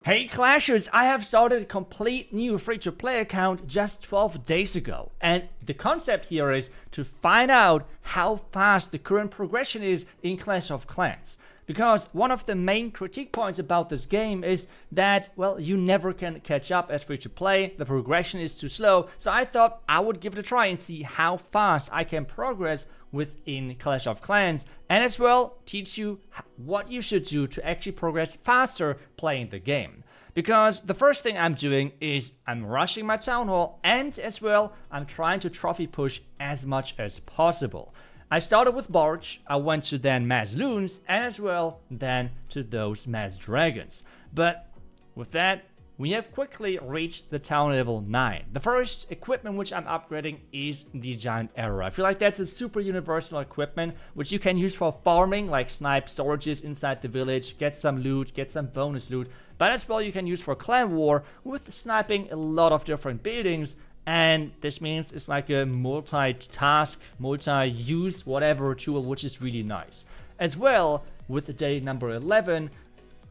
Hey Clashers, I have started a complete new free-to-play account just 12 days ago, and the concept here is to find out how fast the current progression is in Clash of Clans. Because one of the main critique points about this game is that, well, you never can catch up as free-to-play, the progression is too slow, so I thought I would give it a try and see how fast I can progress within Clash of Clans, and as well teach you what you should do to actually progress faster playing the game. Because the first thing I'm doing is I'm rushing my town hall, and as well I'm trying to trophy push as much as possible. I started with Barge, I went to then Mass Loons, and as well then to those Mass Dragons. But with that, we have quickly reached the town level 9. The first equipment which I'm upgrading is the Giant Arrow. I feel like that's a super universal equipment which you can use for farming, like snipe storages inside the village, get some loot, get some bonus loot. But as well you can use for clan war with sniping a lot of different buildings. And this means it's like a multi-task, multi-use, whatever tool, which is really nice. As well, with day number 11,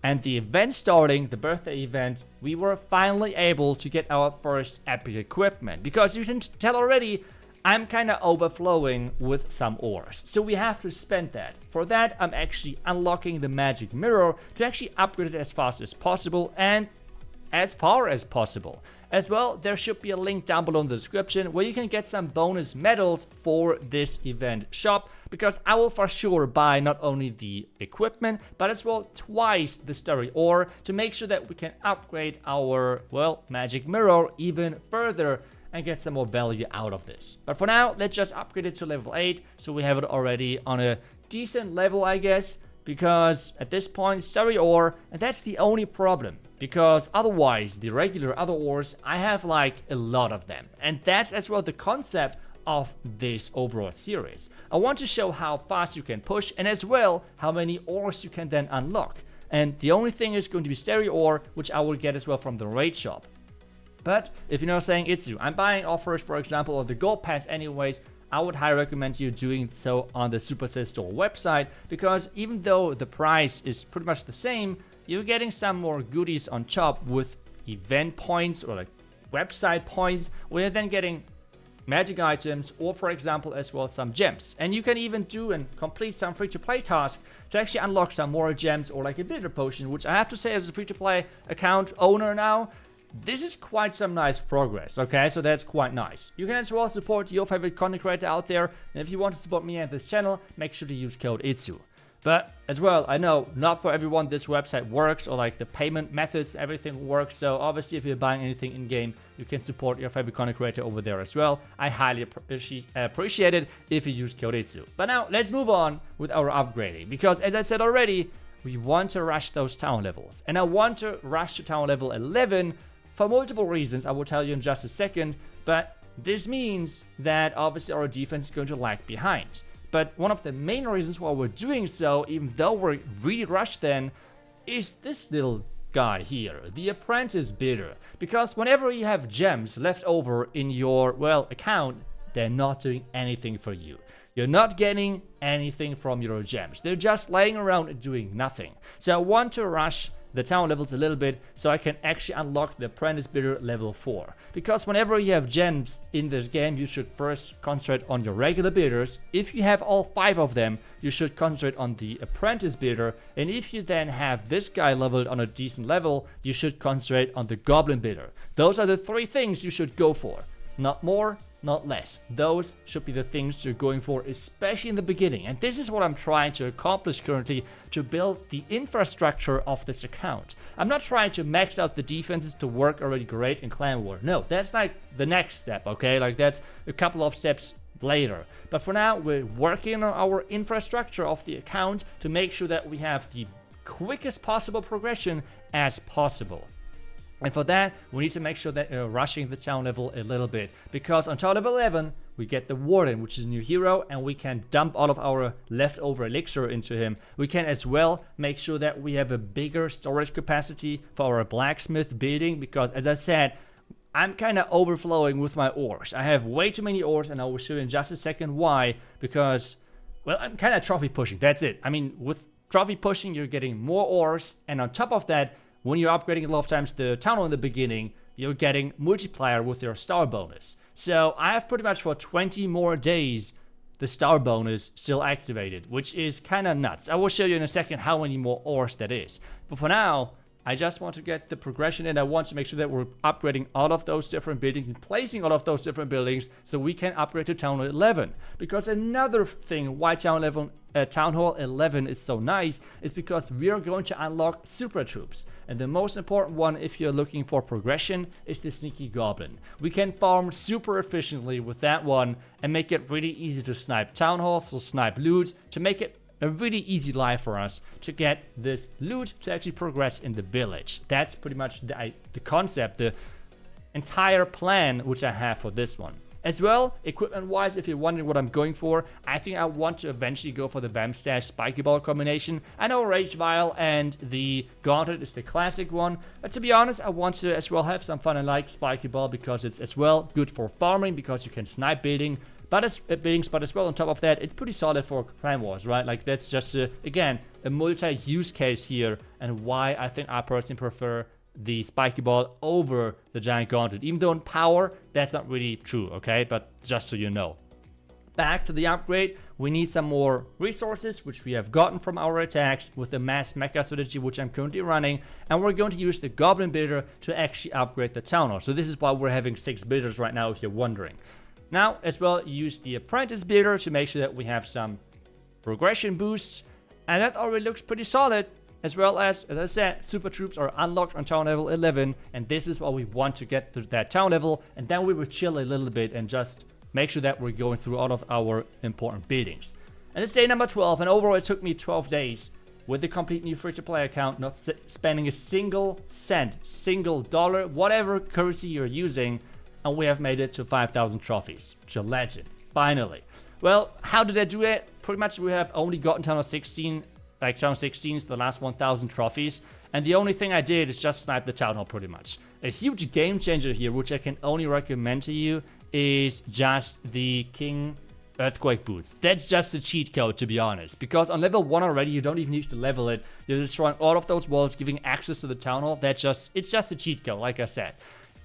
and the event starting, the birthday event, we were finally able to get our first epic equipment. Because you can tell already, I'm kind of overflowing with some ores. So we have to spend that. For that, I'm actually unlocking the magic mirror to actually upgrade it as fast as possible and as far as possible. As well, there should be a link down below in the description where you can get some bonus medals for this event shop, because I will for sure buy not only the equipment but as well twice the story ore to make sure that we can upgrade our, well, magic mirror even further and get some more value out of this. But for now, let's just upgrade it to level 8 so we have it already on a decent level, I guess. Because at this point, story ore, and that's the only problem. Because otherwise, the regular other ores, I have like a lot of them. And that's as well the concept of this overall series. I want to show how fast you can push and as well how many ores you can then unlock. And the only thing is going to be stereo ore, which I will get as well from the raid shop. But if you're not saying iTzu, I'm buying offers, for example, of the gold pass anyways, I would highly recommend you doing so on the Supercell store website, because even though the price is pretty much the same, you're getting some more goodies on top with event points or like website points, where you're then getting magic items or, for example, as well some gems. And you can even do and complete some free-to-play tasks to actually unlock some more gems or like a bitter potion, which I have to say as a free-to-play account owner now, this is quite some nice progress, okay? So that's quite nice. You can as well support your favorite content creator out there, and if you want to support me and this channel, make sure to use code iTzu. But as well, I know not for everyone this website works, or like the payment methods, everything works. So obviously if you're buying anything in-game, you can support your favorite content creator over there as well. I highly appreciate it if you use code iTzu. But now let's move on with our upgrading, because as I said already, we want to rush those town levels. And I want to rush to town level 11 for multiple reasons, I will tell you in just a second, but this means that obviously our defense is going to lag behind. But one of the main reasons why we're doing so, even though we're really rushed then, is this little guy here, the apprentice builder. Because whenever you have gems left over in your, well, account, they're not doing anything for you. You're not getting anything from your gems. They're just laying around and doing nothing. So I want to rush the town levels a little bit so I can actually unlock the apprentice builder level 4. Because whenever you have gems in this game, you should first concentrate on your regular builders. If you have all 5 of them, you should concentrate on the apprentice builder. And if you then have this guy leveled on a decent level, you should concentrate on the goblin builder. Those are the 3 things you should go for. Not more, not less. Those should be the things you're going for, especially in the beginning. And this is what I'm trying to accomplish currently, to build the infrastructure of this account. I'm not trying to max out the defenses to work already great in clan war. No, that's like the next step, okay? Like that's a couple of steps later. But for now, we're working on our infrastructure of the account to make sure that we have the quickest possible progression as possible. And for that, we need to make sure that we're rushing the town level a little bit. Because on town level 11, we get the Warden, which is a new hero, and we can dump all of our leftover elixir into him. We can as well make sure that we have a bigger storage capacity for our blacksmith building, because as I said, I'm kind of overflowing with my ores. I have way too many ores, and I will show you in just a second why. Because, well, I'm kind of trophy pushing, that's it. I mean, with trophy pushing, you're getting more ores, and on top of that, when you're upgrading a lot of times the town hall in the beginning, you're getting multiplier with your star bonus. So I have pretty much for 20 more days the star bonus still activated, which is kind of nuts. I will show you in a second how many more ores that is. But for now, I just want to get the progression in. I want to make sure that we're upgrading all of those different buildings and placing all of those different buildings so we can upgrade to Town Hall 11. Because another thing why Town Hall 11 is so nice is because we are going to unlock super troops. And the most important one, if you're looking for progression, is the sneaky goblin. We can farm super efficiently with that one and make it really easy to snipe town halls, or snipe loot, to make it a really easy life for us to get this loot to actually progress in the village. That's pretty much the concept, the entire plan which I have for this one. As well, equipment-wise, if you're wondering what I'm going for, I think I want to eventually go for the Vamstash Spiky Ball combination. I know Rage Vial and the Gauntlet is the classic one, but to be honest, I want to as well have some fun and like Spiky Ball because it's as well good for farming because you can snipe buildings, but as well on top of that, it's pretty solid for Clan Wars, right? Like that's just, again, a multi-use case here and why I think I personally prefer the Spiky Ball over the Giant Gauntlet. Even though in power, that's not really true, okay? But just so you know. Back to the upgrade, we need some more resources, which we have gotten from our attacks with the mass mecha strategy, which I'm currently running. And we're going to use the Goblin Builder to actually upgrade the Town Hall. So this is why we're having 6 builders right now, if you're wondering. Now, as well, use the Apprentice Builder to make sure that we have some progression boosts. And that already looks pretty solid. As well as I said, super troops are unlocked on town level 11, and this is what we want to get to that town level, and then we will chill a little bit and just make sure that we're going through all of our important buildings. And it's day number 12, and overall it took me 12 days with the complete new free-to-play account, not spending a single cent, single dollar, whatever currency you're using, and we have made it to 5,000 trophies. It's a legend, finally. Well, how did I do it? Pretty much we have only gotten town of 16, like Town 16 is the last 1,000 trophies, and the only thing I did is just snipe the Town Hall pretty much. A huge game changer here, which I can only recommend to you, is just the King Earthquake Boots. That's just a cheat code, to be honest, because on level 1 already, you don't even need to level it. You're destroying all of those walls, giving access to the Town Hall. It's just a cheat code, like I said.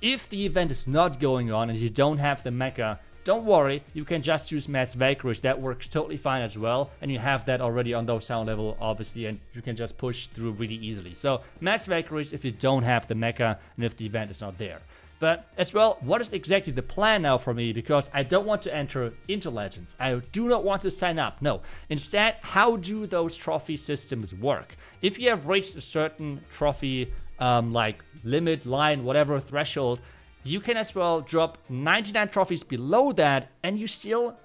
If the event is not going on and you don't have the mecha, don't worry, you can just use Mass Valkyries. That works totally fine as well. And you have that already on those town level, obviously, and you can just push through really easily. So, Mass Valkyries if you don't have the mecha and if the event is not there. But as well, what is exactly the plan now for me? Because I don't want to enter into Legends. I do not want to sign up. No. Instead, how do those trophy systems work? If you have reached a certain trophy, like limit, line, whatever threshold, you can as well drop 99 trophies below that and you still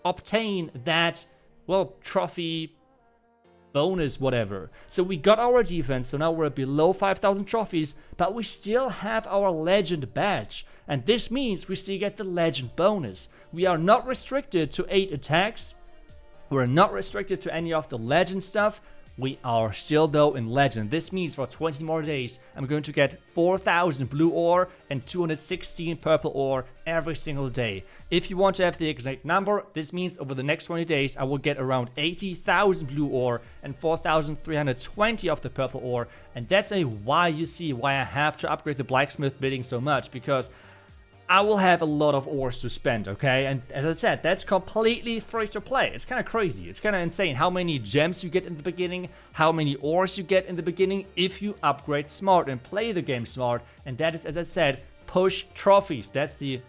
obtain that, well, trophy bonus, whatever. So we got our defense, so now we're below 5,000 trophies, but we still have our legend badge. And this means we still get the legend bonus. We are not restricted to 8 attacks. We're not restricted to any of the legend stuff. We are still though in legend. This means for 20 more days, I'm going to get 4,000 blue ore and 216 purple ore every single day. If you want to have the exact number, this means over the next 20 days, I will get around 80,000 blue ore and 4,320 of the purple ore. And that's why you see why I have to upgrade the blacksmith building so much, because I will have a lot of ores to spend, okay? And as I said, that's completely free to play. It's kind of crazy. It's kind of insane how many gems you get in the beginning, how many ores you get in the beginning if you upgrade smart and play the game smart. And that is, as I said, push trophies. That's the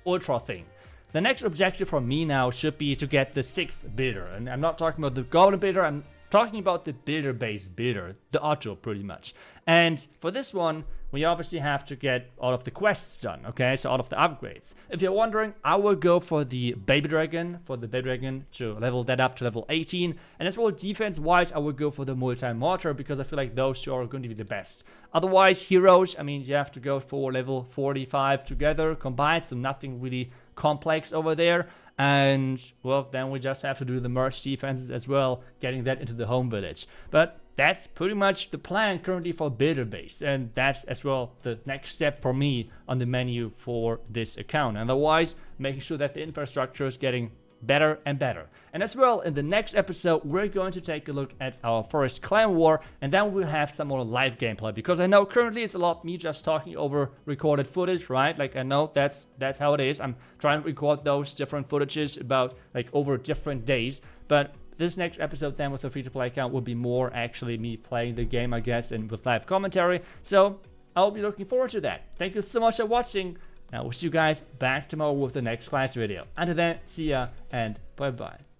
ultra thing. The next objective for me now should be to get the 6th builder. And I'm not talking about the goblin builder, I'm talking about the builder-based builder, the auto pretty much. And for this one, we obviously have to get all of the quests done, okay? So all of the upgrades. If you're wondering, I will go for the baby dragon, to level that up to level 18. And as well, defense-wise, I will go for the multi-mortar because I feel like those two are going to be the best. Otherwise, heroes, I mean, you have to go for level 45 together combined, so nothing really complex over there. And, well, then we just have to do the merge defenses as well, getting that into the home village. But that's pretty much the plan currently for builder base, and that's as well the next step for me on the menu for this account. And otherwise, making sure that the infrastructure is getting better and better. And as well, in the next episode, we're going to take a look at our first clan war, and then we'll have some more live gameplay, because I know currently it's a lot me just talking over recorded footage, right? Like, I know that's how it is. I'm trying to record those different footages about like over different days, but this next episode then with the free-to-play account will be more actually me playing the game, I guess, and with live commentary. So I'll be looking forward to that. Thank you so much for watching. I will see you guys back tomorrow with the next class video. Until then, see ya and bye-bye.